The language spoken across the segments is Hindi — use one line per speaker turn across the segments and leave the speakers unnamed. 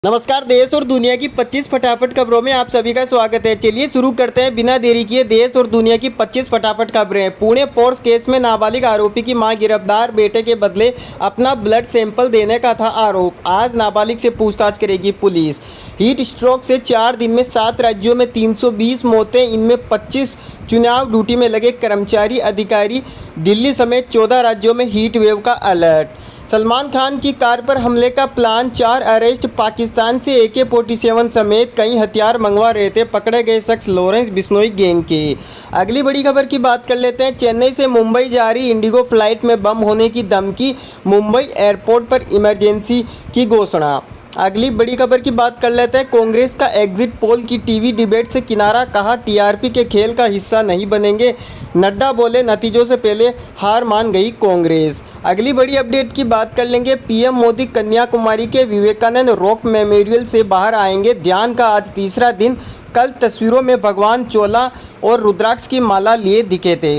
नमस्कार। देश और दुनिया की 25 फटाफट खबरों में आप सभी का स्वागत है। चलिए शुरू करते हैं बिना देरी किए देश और दुनिया की 25 फटाफट खबरें। पुणे पोर्स केस में नाबालिग आरोपी की मां गिरफ्तार, बेटे के बदले अपना ब्लड सैंपल देने का था आरोप। आज नाबालिग से पूछताछ करेगी पुलिस। हीट स्ट्रोक से 4 दिन में 7 राज्यों में 320 मौतें, इनमें 25 चुनाव ड्यूटी में लगे कर्मचारी अधिकारी। दिल्ली समेत 14 राज्यों में हीट वेव का अलर्ट। सलमान खान की कार पर हमले का प्लान, 4 अरेस्ट। पाकिस्तान से AK-47 समेत कई हथियार मंगवा रहे थे पकड़े गए शख्स लॉरेंस बिश्नोई गैंग के। अगली बड़ी खबर की बात कर लेते हैं। चेन्नई से मुंबई जा रही इंडिगो फ्लाइट में बम होने की धमकी, मुंबई एयरपोर्ट पर इमरजेंसी की घोषणा। अगली बड़ी खबर की बात कर लेते हैं। कांग्रेस का एग्जिट पोल की टीवी डिबेट से किनारा, कहा TRP के खेल का हिस्सा नहीं बनेंगे। नड्डा बोले नतीजों से पहले हार मान गई कांग्रेस। अगली बड़ी अपडेट की बात कर लेंगे। PM मोदी कन्याकुमारी के विवेकानंद रॉक मेमोरियल से बाहर आएंगे। ध्यान का आज तीसरा दिन। कल तस्वीरों में भगवान चोला और रुद्राक्ष की माला लिए दिखे थे।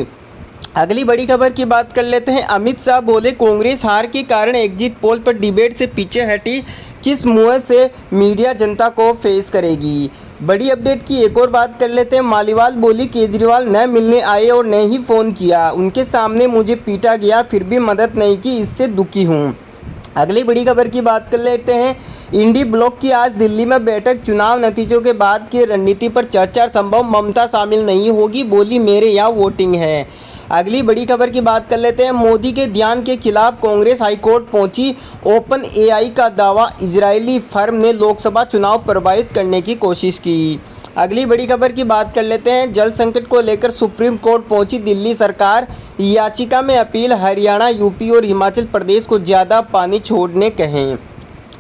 अगली बड़ी खबर की बात कर लेते हैं। अमित शाह बोले कांग्रेस हार के कारण एग्जिट पोल पर डिबेट से पीछे हटी, किस मुँह से मीडिया जनता को फेस करेगी। बड़ी अपडेट की एक और बात कर लेते हैं। मालीवाल बोली केजरीवाल न मिलने आए और न ही फ़ोन किया, उनके सामने मुझे पीटा गया फिर भी मदद नहीं की, इससे दुखी हूँ। अगली बड़ी खबर की बात कर लेते हैं। इंडी ब्लॉक की आज दिल्ली में बैठक, चुनाव नतीजों के बाद की रणनीति पर चर्चा संभव, ममता शामिल नहीं होगी, बोली मेरे यहाँ वोटिंग है। अगली बड़ी खबर की बात कर लेते हैं। मोदी के ध्यान के खिलाफ कांग्रेस हाईकोर्ट पहुंची। ओपन AI का दावा, इजरायली फर्म ने लोकसभा चुनाव प्रभावित करने की कोशिश की। अगली बड़ी खबर की बात कर लेते हैं। जल संकट को लेकर सुप्रीम कोर्ट पहुंची दिल्ली सरकार, याचिका में अपील, हरियाणा, यूपी और हिमाचल प्रदेश को ज़्यादा पानी छोड़ने कहें।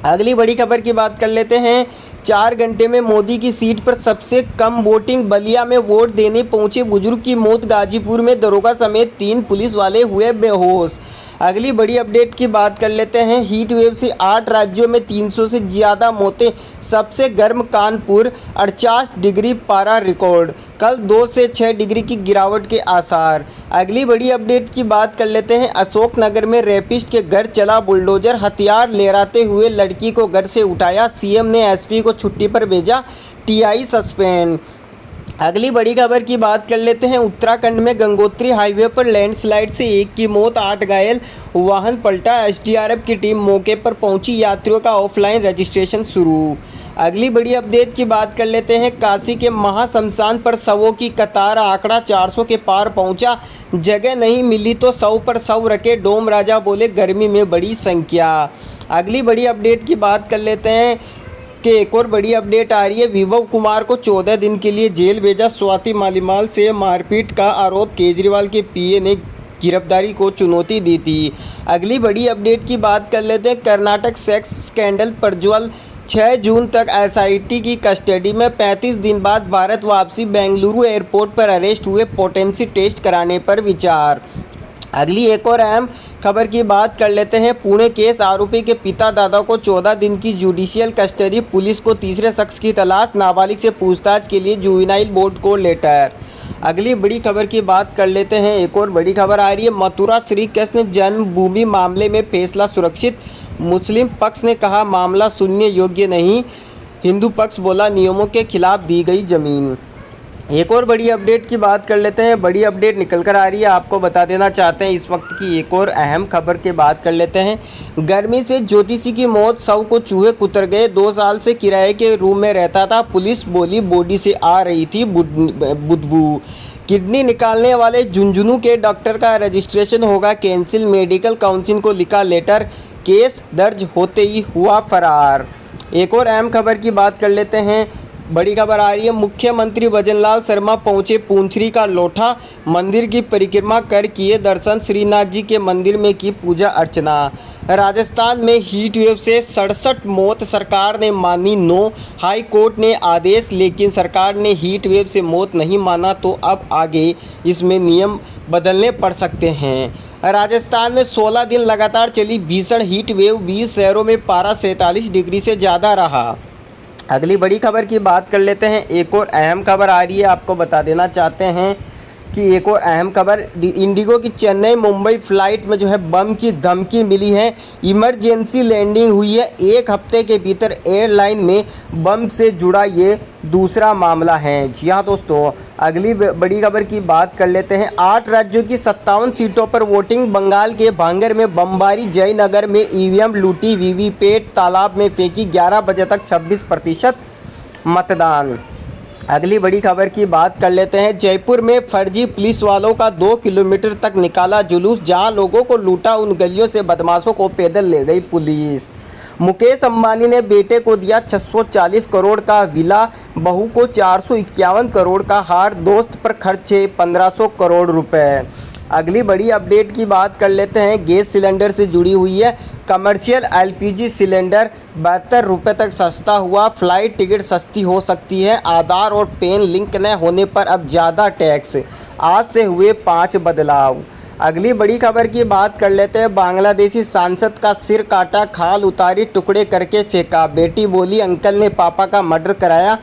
अगली बड़ी खबर की बात कर लेते हैं। 4 घंटे में मोदी की सीट पर सबसे कम वोटिंग, बलिया में वोट देने पहुंचे बुजुर्ग की मौत, गाजीपुर में दरोगा समेत 3 पुलिस वाले हुए बेहोश। अगली बड़ी अपडेट की बात कर लेते हैं। हीट वेव से 8 राज्यों में 300 से ज़्यादा मौतें, सबसे गर्म कानपुर, 48 डिग्री पारा रिकॉर्ड। कल 2 से 6 डिग्री की गिरावट के आसार। अगली बड़ी अपडेट की बात कर लेते हैं। अशोकनगर में रेपिस्ट के घर चला बुलडोजर, हथियार लहराते हुए लड़की को घर से उठाया, CM ने SP को छुट्टी पर भेजा, TI सस्पेंड। अगली बड़ी खबर की बात कर लेते हैं। उत्तराखंड में गंगोत्री हाईवे पर लैंडस्लाइड से 1 की मौत, 8 घायल, वाहन पलटा। SDRF की टीम मौके पर पहुंची, यात्रियों का ऑफलाइन रजिस्ट्रेशन शुरू। अगली बड़ी अपडेट की बात कर लेते हैं। काशी के महाशमशान पर शवों की कतार, आंकड़ा 400 के पार पहुंचा, जगह नहीं मिली तो 100 पर 100 रखे, डोम राजा बोले गर्मी में बड़ी संख्या। अगली बड़ी अपडेट की बात कर लेते हैं कि एक और बड़ी अपडेट आ रही है। विभव कुमार को 14 दिन के लिए जेल भेजा, स्वाति मालीवाल से मारपीट का आरोप, केजरीवाल के PA ने गिरफ्तारी को चुनौती दी थी। अगली बड़ी अपडेट की बात कर लेते हैं। कर्नाटक सेक्स स्कैंडल, प्रज्वल 6 जून तक SIT की कस्टडी में, 35 दिन बाद भारत वापसी, बेंगलुरु एयरपोर्ट पर अरेस्ट हुए, पोटेंसी टेस्ट कराने पर विचार। अगली एक और अहम खबर की बात कर लेते हैं। पुणे केस, आरोपी के पिता दादा को 14 दिन की जुडिशियल कस्टडी, पुलिस को तीसरे शख्स की तलाश, नाबालिग से पूछताछ के लिए जुवेनाइल बोर्ड को लेटर। अगली बड़ी खबर की बात कर लेते हैं। एक और बड़ी खबर आ रही है। मथुरा श्री कृष्ण जन्मभूमि मामले में फैसला सुरक्षित, मुस्लिम पक्ष ने कहा मामला सुनने योग्य नहीं, हिंदू पक्ष बोला नियमों के खिलाफ दी गई जमीन। एक और बड़ी अपडेट की बात कर लेते हैं। बड़ी अपडेट निकल कर आ रही है, आपको बता देना चाहते हैं इस वक्त की एक और अहम खबर की बात कर लेते हैं। गर्मी से ज्योतिषी की मौत, 100 को चूहे कुतर गए, 2 साल से किराए के रूम में रहता था, पुलिस बोली बॉडी से आ रही थी बदबू। किडनी निकालने वाले झुंझुनू के डॉक्टर का रजिस्ट्रेशन होगा कैंसिल, मेडिकल काउंसिल को लिखा लेटर, केस दर्ज होते ही हुआ फरार। एक और अहम खबर की बात कर लेते हैं। बड़ी खबर आ रही है। मुख्यमंत्री भजनलाल शर्मा पहुंचे पूंछरी का लोठा, मंदिर की परिक्रमा कर किए दर्शन, श्रीनाथ जी के मंदिर में की पूजा अर्चना। राजस्थान में हीट वेव से 67 मौत, सरकार ने मानी नो, हाई कोर्ट ने आदेश, लेकिन सरकार ने हीट वेव से मौत नहीं माना तो अब आगे इसमें नियम बदलने पड़ सकते हैं। राजस्थान में 16 दिन लगातार चली भीषण हीट वेव, 20 शहरों में पारा 47 डिग्री से ज़्यादा रहा। अगली बड़ी खबर की बात कर लेते हैं। एक और अहम खबर आ रही है, आपको बता देना चाहते हैं की एक और अहम खबर, इंडिगो की चेन्नई मुंबई फ्लाइट में जो है बम की धमकी मिली है। इमरजेंसी लैंडिंग हुई है। एक हफ्ते के भीतर एयरलाइन में बम से जुड़ा ये दूसरा मामला है। जी हाँ दोस्तों, अगली बड़ी खबर की बात कर लेते हैं। 8 राज्यों की 57 सीटों पर वोटिंग। बंगाल के भांगर में बमबारी, जयनगर में ईवीएम लूटी, वीवीपैट तालाब में फेंकी। 11 बजे तक 26% मतदान। अगली बड़ी खबर की बात कर लेते हैं। जयपुर में फर्जी पुलिस वालों का 2 किलोमीटर तक निकाला जुलूस। जहां लोगों को लूटा, उन गलियों से बदमाशों को पैदल ले गई पुलिस। मुकेश अंबानी ने बेटे को दिया 640 करोड़ का विला, बहू को 451 करोड़ का हार, दोस्त पर खर्चे 1500 करोड़ रुपए। अगली बड़ी अपडेट की बात कर लेते हैं। गैस सिलेंडर से जुड़ी हुई है। कमर्शियल एलपीजी सिलेंडर 72 रुपये तक सस्ता हुआ। फ्लाइट टिकट सस्ती हो सकती है। आधार और पैन लिंक न होने पर अब ज़्यादा टैक्स। आज से हुए 5 बदलाव। अगली बड़ी खबर की बात कर लेते हैं। बांग्लादेशी सांसद का सिर काटा, खाल उतारी, टुकड़े करके फेंका। बेटी बोली अंकल ने पापा का मर्डर कराया,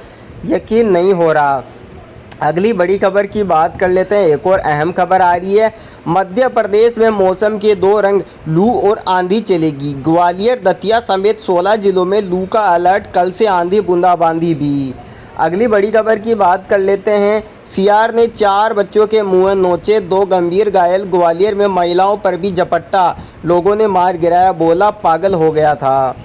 यकीन नहीं हो रहा। अगली बड़ी खबर की बात कर लेते हैं। एक और अहम खबर आ रही है। मध्य प्रदेश में मौसम के 2 रंग, लू और आंधी चलेगी। ग्वालियर, दतिया समेत 16 जिलों में लू का अलर्ट। कल से आंधी बूंदाबांदी भी। अगली बड़ी खबर की बात कर लेते हैं। सियार ने 4 बच्चों के मुंह नोचे, 2 गंभीर घायल। ग्वालियर में महिलाओं पर भी झपट्टा, लोगों ने मार गिराया, बोला पागल हो गया था।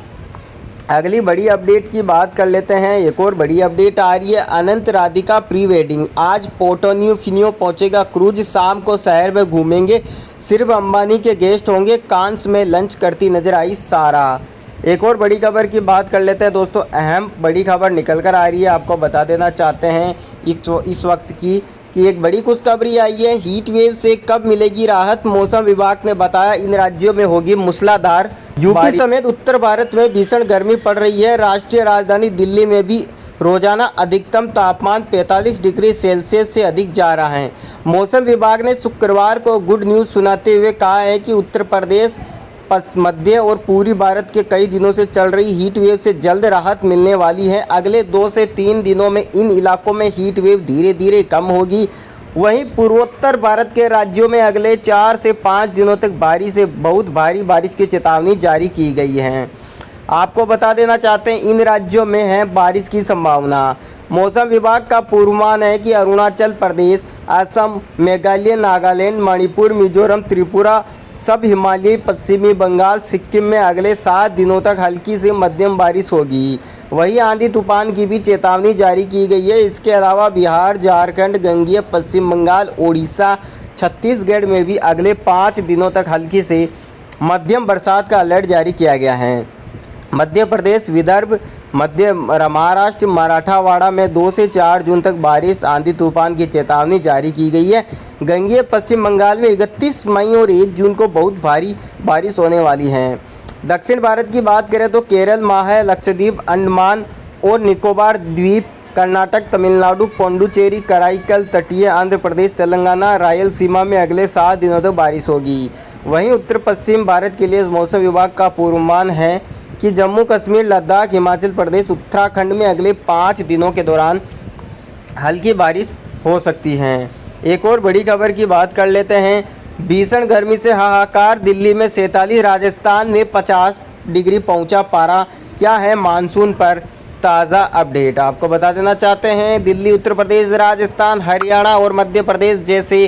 अगली बड़ी अपडेट की बात कर लेते हैं। एक और बड़ी अपडेट आ रही है। अनंत राधिका प्री वेडिंग। आज पोर्टोन्यू फिनियो पहुंचेगा क्रूज, शाम को शहर में घूमेंगे। सिर्फ अंबानी के गेस्ट होंगे। कांस में लंच करती नजर आई सारा। एक और बड़ी खबर की बात कर लेते हैं दोस्तों। अहम बड़ी खबर निकल कर आ रही है, आपको बता देना चाहते हैं इस वक्त की कि एक बड़ी खुशखबरी आई है। हीट वेव से कब मिलेगी राहत? मौसम विभाग ने बताया इन राज्यों में होगी मूसलाधार यूपी समेत उत्तर भारत में भीषण गर्मी पड़ रही है। राष्ट्रीय राजधानी दिल्ली में भी रोजाना अधिकतम तापमान 45 डिग्री सेल्सियस से अधिक जा रहा है। मौसम विभाग ने शुक्रवार को गुड न्यूज़ सुनाते हुए कहा है कि उत्तर प्रदेश, मध्य और पूर्वी भारत के कई दिनों से चल रही हीट वेव से जल्द राहत मिलने वाली है। अगले 2 से 3 दिनों में इन इलाकों में हीट वेव धीरे धीरे कम होगी। वहीं पूर्वोत्तर भारत के राज्यों में अगले 4 से 5 दिनों तक भारी से बहुत भारी बारिश की चेतावनी जारी की गई है। आपको बता देना चाहते हैं इन राज्यों में है बारिश की संभावना। मौसम विभाग का पूर्वानुमान है कि अरुणाचल प्रदेश, असम, मेघालय, नागालैंड, मणिपुर, मिजोरम, त्रिपुरा, सब हिमालयी, पश्चिमी बंगाल, सिक्किम में अगले 7 दिनों तक हल्की से मध्यम बारिश होगी। वहीं आंधी तूफान की भी चेतावनी जारी की गई है। इसके अलावा बिहार, झारखंड, गंगेय, पश्चिम बंगाल, ओडिशा, छत्तीसगढ़ में भी अगले 5 दिनों तक हल्की से मध्यम बरसात का अलर्ट जारी किया गया है। मध्य प्रदेश, विदर्भ, मध्य महाराष्ट्र, मराठवाड़ा में 2 से 4 जून तक बारिश, आंधी तूफान की चेतावनी जारी की गई है। गंगेय पश्चिम बंगाल में 31 मई और 1 जून को बहुत भारी बारिश होने वाली है। दक्षिण भारत की बात करें तो केरल, माहे, लक्षद्वीप, अंडमान और निकोबार द्वीप, कर्नाटक, तमिलनाडु, पुडुचेरी, कराईकल, तटीय आंध्र प्रदेश, तेलंगाना, रायलसीमा में अगले 7 दिनों तक बारिश होगी। वहीं उत्तर पश्चिम भारत के लिए मौसम विभाग का पूर्वानुमान है कि जम्मू कश्मीर, लद्दाख, हिमाचल प्रदेश, उत्तराखंड में अगले 5 दिनों के दौरान हल्की बारिश हो सकती है। एक और बड़ी खबर की बात कर लेते हैं। भीषण गर्मी से हाहाकार, दिल्ली में 47, राजस्थान में 50 डिग्री पहुंचा पारा। क्या है मानसून पर ताज़ा अपडेट? आपको बता देना चाहते हैं दिल्ली, उत्तर प्रदेश, राजस्थान, हरियाणा और मध्य प्रदेश जैसे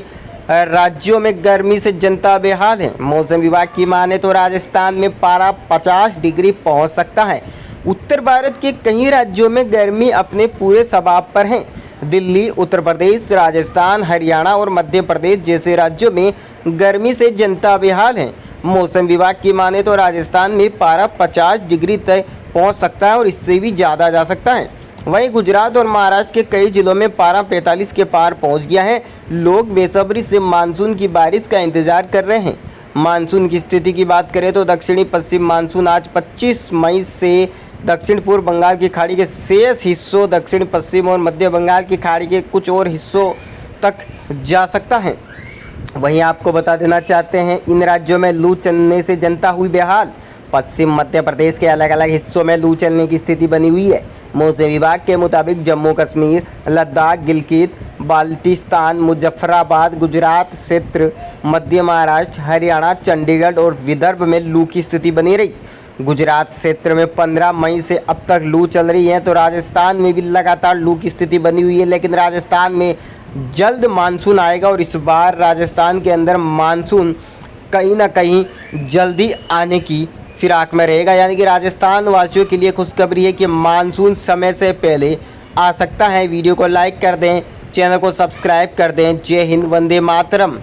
राज्यों में गर्मी से जनता बेहाल है। मौसम विभाग की माने तो राजस्थान में पारा 50 डिग्री पहुंच सकता है। उत्तर भारत के कई राज्यों में गर्मी अपने पूरे शबाब पर है। दिल्ली, उत्तर प्रदेश, राजस्थान, हरियाणा और मध्य प्रदेश जैसे राज्यों में गर्मी से जनता बेहाल है। मौसम विभाग की माने तो राजस्थान में पारा 50 डिग्री तक पहुंच सकता है और इससे भी ज़्यादा जा सकता है। वहीं गुजरात और महाराष्ट्र के कई जिलों में पारा 45 के पार पहुंच गया है। लोग बेसब्री से मानसून की बारिश का इंतजार कर रहे हैं। मानसून की स्थिति की बात करें तो दक्षिणी पश्चिम मानसून आज 25 मई से दक्षिण पूर्व बंगाल की खाड़ी के शेष हिस्सों, दक्षिण पश्चिम और मध्य बंगाल की खाड़ी के कुछ और हिस्सों तक जा सकता है। वहीं आपको बता देना चाहते हैं इन राज्यों में लू चलने से जनता हुई बेहाल। पश्चिम मध्य प्रदेश के अलग अलग हिस्सों में लू चलने की स्थिति बनी हुई है। मौसम विभाग के मुताबिक जम्मू कश्मीर, लद्दाख, गिलगित बाल्टिस्तान, मुजफ्फराबाद, गुजरात क्षेत्र, मध्य महाराष्ट्र, हरियाणा, चंडीगढ़ और विदर्भ में लू की स्थिति बनी रही। गुजरात क्षेत्र में 15 मई से अब तक लू चल रही है, तो राजस्थान में भी लगातार लू की स्थिति बनी हुई है। लेकिन राजस्थान में जल्द मानसून आएगा और इस बार राजस्थान के अंदर मानसून कहीं ना कहीं जल्दी आने की फिराक में रहेगा। यानी कि राजस्थान वासियों के लिए खुशखबरी है कि मानसून समय से पहले आ सकता है। वीडियो को लाइक कर दें, चैनल को सब्सक्राइब कर दें। जय हिंद, वंदे मातरम।